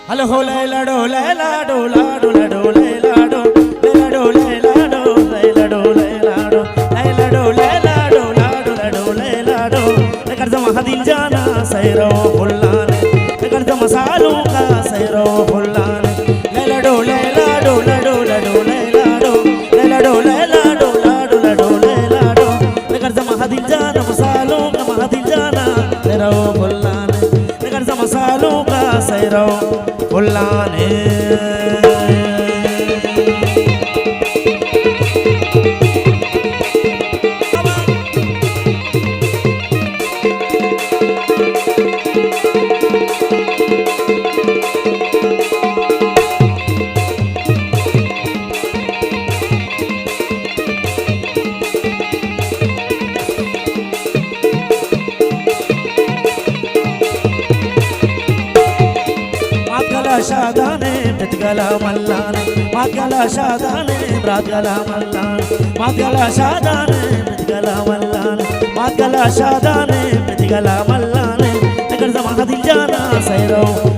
هلا هو ليلا دو ليلا دو لا دو لا دو ليلا دو ليلا دو ليلا دو ليلا دو ليلا دو ليلا دو ليلا دو لا دو لا دو ليلا دو لكر زما هديل جانا سيرو فلان لكر زما سالو کا سيرو فلان ليلا دو ليلا دو لا دو لا دو ليلا دو ليلا دو ليلا دو لا دو لا دو ليلا دو لكر زما هديل جانا مسالو کا هديل جانا سيرو فلان لكر زما سالو کا سيرو فلانه شادانه بتقلا ملانه ما قلا شادانه برات قلا ملانه ما قلا شادانه بتقلا ملانه ما قلا شادانه بتقلا ملانه تقدر زمان هذه الجانا سيرو